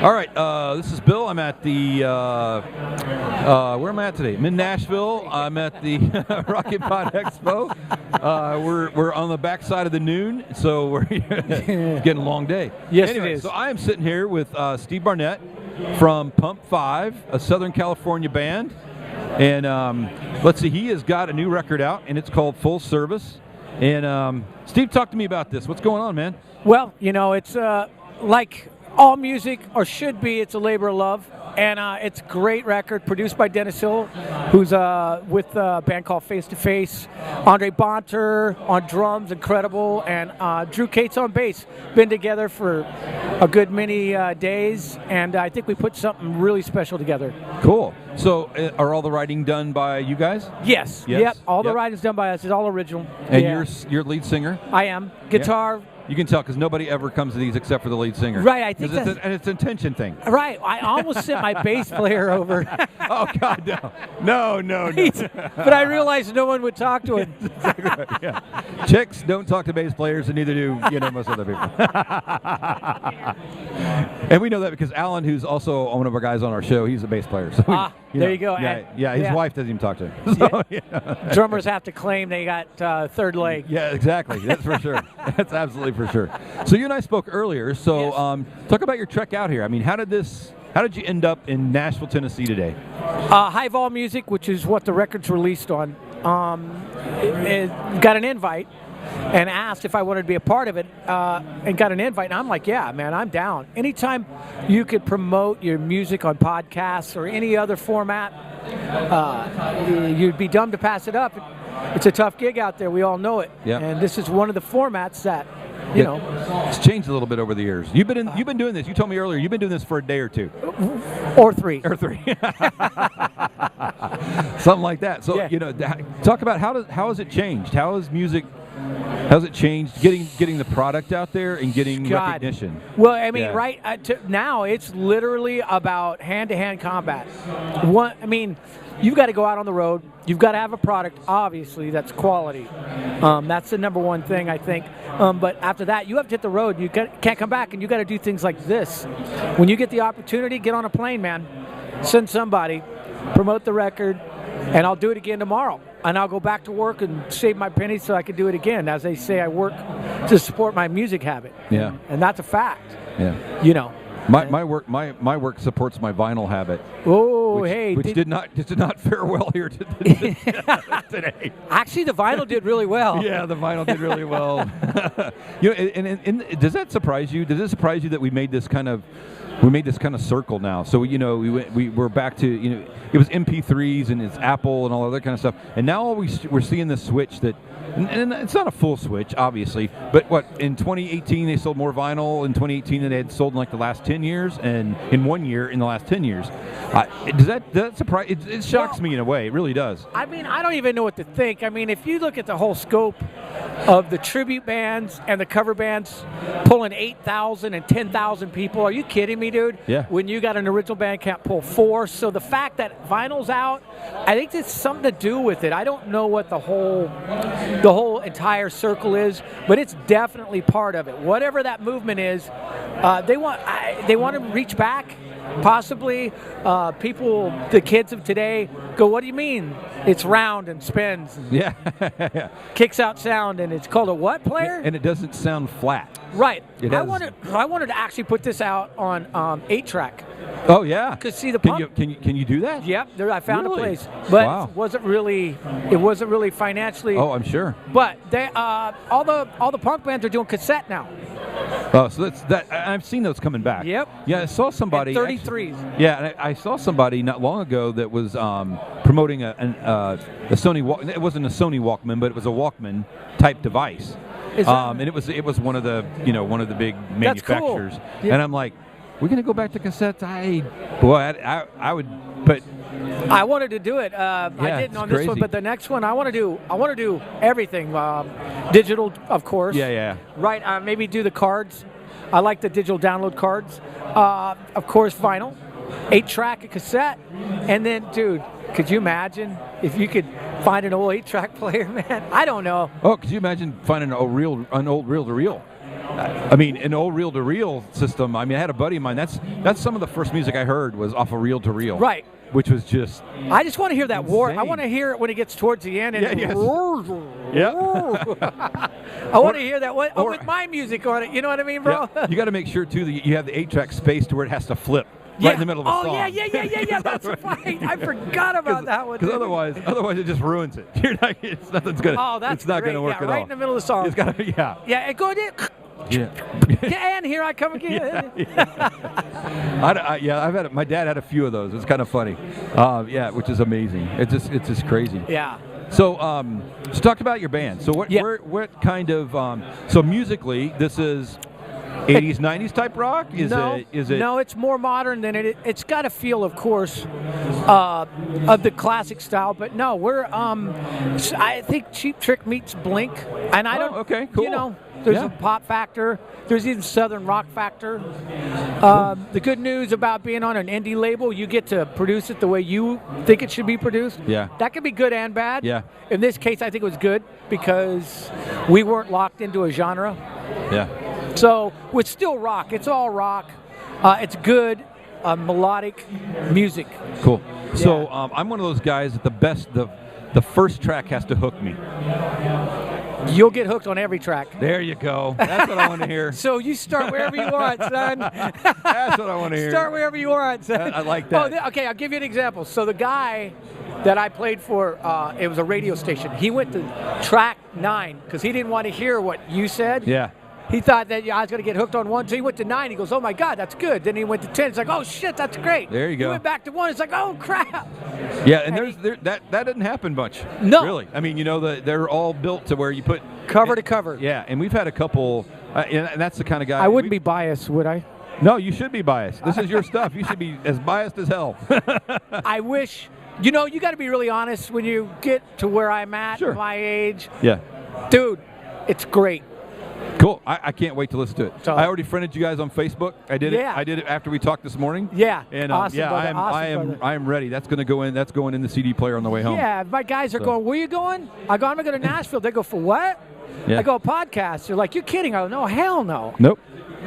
All right, this is Bill. I'm at the, where am I at today? I'm in Nashville. I'm at the ROCKNPOD Expo. We're on the backside of the noon, so we're getting a long day. Yes, anyway, it is. So I am sitting here with Steve Barnett from Pump5, a Southern California band. And let's see, he has got a new record out, and it's called Full Service. And Steve, talk to me about this. What's going on, man? Well, you know, it's like all music, or should be, it's a labor of love. And it's a great record produced by Dennis Hill, who's with a band called Face to Face. Andre Bonter on drums, incredible. And Drew Cates on bass. Been together for a good many days, and I think we put something really special together. Cool. So are all the writing done by you guys? Yes. Yep. All the writing's done by us. It's all original. And you're lead singer? I am. Guitar. You can tell because nobody ever comes to these except for the lead singer. Right, I think and it's an intention thing. Right, I almost sent my bass player over. Oh God, no. But I realized no one would talk to him. Exactly right, yeah. Chicks don't talk to bass players, and neither do most other people. And we know that because Alan, who's also one of our guys on our show, he's a bass player. So there you go. Yeah, his wife doesn't even talk to him. So, Drummers have to claim they got third leg. Yeah, exactly. That's for sure. That's absolutely for sure. So you and I spoke earlier. So talk about your trek out here. I mean, how did you end up in Nashville, Tennessee today? High Vol Music, which is what the record's released on, got an invite and asked if I wanted to be a part of it, and got an invite. And I'm like, yeah, man, I'm down. Anytime you could promote your music on podcasts or any other format, you'd be dumb to pass it up. It's a tough gig out there. We all know it. Yeah. And this is one of the formats that, you know. It's changed a little bit over the years. You've been doing this. You told me earlier you've been doing this for a day or two. Or three. Something like that. So, talk about how has it changed? How has it changed getting the product out there and getting recognition? Well, I mean, now it's literally about hand-to-hand combat. You've got to go out on the road. You've got to have a product, obviously, that's quality. That's the number one thing, I think. But after that, you have to hit the road. You can't come back, and you got to do things like this. When you get the opportunity, get on a plane, man. Send somebody, promote the record, and I'll do it again tomorrow. And I'll go back to work and save my pennies so I can do it again. As they say, I work to support my music habit. Yeah. And that's a fact. Yeah. You know. My work supports my vinyl habit. Oh, which did not fare well here today. Actually, the vinyl did really well. Yeah, the vinyl did really well. And does that surprise you? Does it surprise you that we made this kind of circle now? So we're back to it was MP3s and it's Apple and all other kind of stuff, and now we're seeing this switch that. And it's not a full switch, obviously, but in 2018 they sold more vinyl in 2018 than they had sold in like the last 10 years, and in 1 year in the last 10 years. Does that surprise? It shocks me in a way. It really does. I mean, I don't even know what to think. I mean, if you look at the whole scope of the tribute bands and the cover bands pulling 8,000 and 10,000 people, are you kidding me, dude? Yeah. When you got an original band can't pull 4, so the fact that vinyl's out, I think it's something to do with it. I don't know what the whole entire circle is, but it's definitely part of it. Whatever that movement is, they want to reach back. Possibly people, the kids of today, go, what do you mean? It's round and spins. And kicks out sound, and it's called a what player? And it doesn't sound flat. Right. I wanted to actually put this out on 8-track. Oh yeah. Because see the pump. Can you do that? Yep. I found a place, but it wasn't really financially. Oh, I'm sure. But they all the punk bands are doing cassette now. Oh, so that's that. I've seen those coming back. Yep. Yeah, I saw somebody. And 33s. Yeah, and I saw somebody not long ago that was promoting a Sony. It wasn't a Sony Walkman, but it was a Walkman type device. And it was one of the big manufacturers. That's cool. Yep. And I'm like, we're gonna go back to cassettes. I would, but. I wanted to do it. I didn't on this one, but the next one I want to do everything. Digital, of course. Yeah. Right. Maybe do the cards. I like the digital download cards. Of course, vinyl, 8-track, a cassette, and then, dude, could you imagine if you could find an old 8-track player, man? I don't know. Oh, could you imagine finding an old reel to reel? I mean, an old reel-to-reel system. I mean, I had a buddy of mine. That's some of the first music I heard was off of reel-to-reel. Right. Which was just. I just want to hear that war. I insane. want to hear it when it gets towards the end. And Yeah, I want to hear that with my music on it. You know what I mean, bro? Yeah. You got to make sure too that you have the 8-track space to where it has to flip right in the middle of a song. Yeah. That's right. I forgot about that one. Because otherwise it just ruins it. Nothing's gonna. Oh, that's it's not great. gonna work yeah, at right all. in the middle of the song. It's gotta, yeah. Yeah, it goes in. Yeah. And here I come again. I've had my dad had a few of those. It's kind of funny. Which is amazing. It's just crazy. Yeah. So, so talk about your band. So what kind of so musically this is 80s 90s type rock? Is it? No, it's more modern than it. It's got a feel, of course, of the classic style. But no, we're I think Cheap Trick meets Blink, and I don't. Okay, cool. You know, there's a pop factor. There's even Southern rock factor. The good news about being on an indie label, you get to produce it the way you think it should be produced. Yeah. That could be good and bad. Yeah. In this case, I think it was good because we weren't locked into a genre. Yeah. So it's still rock. It's all rock. It's good, melodic music. Cool. So I'm one of those guys that the first track has to hook me. You'll get hooked on every track. There you go. That's what I want to hear. So you start wherever you want, son. That's what I want to hear. Start wherever you want, son. I like that. Okay, I'll give you an example. So the guy that I played for, it was a radio station. He went to track 9 because he didn't want to hear what you said. Yeah. He thought that I was going to get hooked on 1, so he went to 9. He goes, oh, my God, that's good. Then he went to 10. It's like, oh, shit, that's great. There you go. He went back to 1. It's like, oh, crap. Yeah, and that doesn't happen much. No. Really. I mean, they're all built to where you put. Cover to cover. Yeah, and we've had a couple, and that's the kind of guy. I wouldn't be biased, would I? No, you should be biased. This is your stuff. You should be as biased as hell. I wish. You got to be really honest when you get to where I'm at, my age. Yeah. Dude, it's great. Cool. I can't wait to listen to it. So, I already friended you guys on Facebook. I did it. I did it after we talked this morning. Yeah. And awesome, I am ready. That's going to go in. That's going in the CD player on the way home. Yeah. My guys are going, where are you going? I go, I'm going to go to Nashville. They go, for what? Yeah. I go, a podcast. They're like, you're kidding. I go, no, hell no. Nope.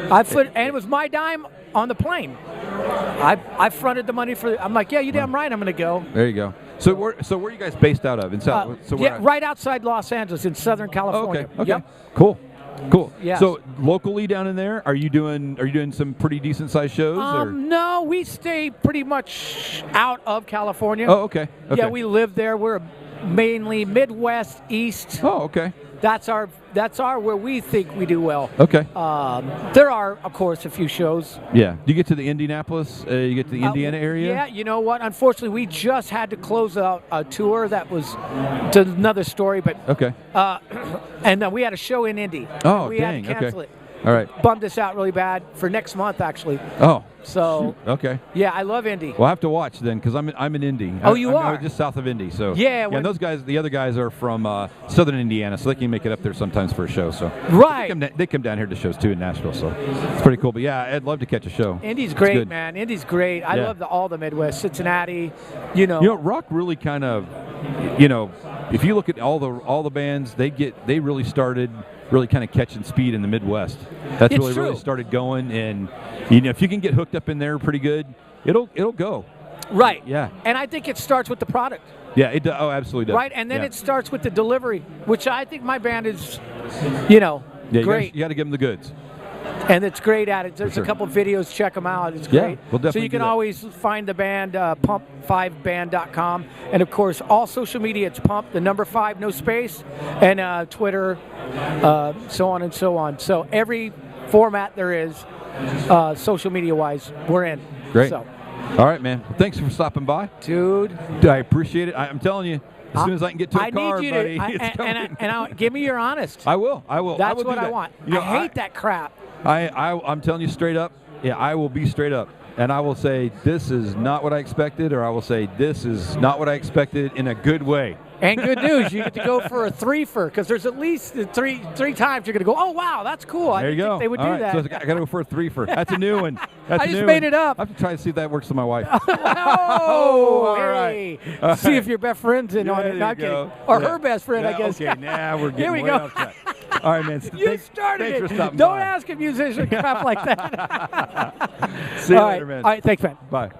And it was my dime on the plane. I fronted the money for. I'm like, yeah, you damn right. I'm going to go. There you go. So where are you guys based out of? In South? Right outside Los Angeles in Southern California. Oh, okay. Yep. Cool. Yes. So locally down in there, are you doing some pretty decent sized shows? No, we stay pretty much out of California. Oh, okay. Yeah, we live there. We're mainly Midwest, East. Oh, okay. That's our where we think we do well. Okay. There are, of course, a few shows. Yeah. Do you get to the Indianapolis? You get to the Indiana area? Yeah. You know what? Unfortunately, we just had to close out a tour. That was another story, but okay. And we had a show in Indy. Oh, we dang. had to cancel it. All right. Bummed us out really bad for next month, actually. Oh. So. Shoot. Okay. Yeah, I love Indy. Well, I have to watch then because I'm in Indy. Oh, you are? I'm just south of Indy. So. Yeah. And those guys, the other guys are from southern Indiana, so they can make it up there sometimes for a show. So. Right. They come down here to shows too in Nashville, so it's pretty cool. But yeah, I'd love to catch a show. Indy's great, man. Indy's great. I love all the Midwest, Cincinnati. Rock really kind of, if you look at all the bands, they really started really kind of catching speed in the Midwest. That's really started going, and if you can get hooked up in there pretty good, it'll go. Right. Yeah. And I think it starts with the product. Yeah. It absolutely does. Right. And then it starts with the delivery, which I think my band is, great. You got to give them the goods. And it's great at it. There's a couple videos. Check them out. It's great. We'll definitely so you can always find the band, pump5band.com. And, of course, all social media, it's pump, the number 5, no space, and Twitter, so on and so on. So every format there is, social media-wise, we're in. Great. So. All right, man. Well, thanks for stopping by. Dude. I appreciate it. I'm telling you. As soon as I can get to a car, need you buddy, and give me your honest. I will. That's what I want. I hate that crap. I'm telling you straight up. Yeah, I will be straight up, and I will say this is not what I expected, or I will say this is not what I expected in a good way. And good news, you get to go for a threefer because there's at least three times you're going to go, oh, wow, that's cool. There you go. Think they would do that. So I got to go for a threefer. That's a new one. I just made it up. I have to try to see if that works with my wife. Oh, hey. All right. See if your best friend's in on it. Not kidding. Or her best friend, I guess. Okay, now we're getting Here we way go. off track. All right, man. You started thanks it. for stopping Don't by. ask a musician crap like that. See you All later, right. man. All right, thanks, man. Bye.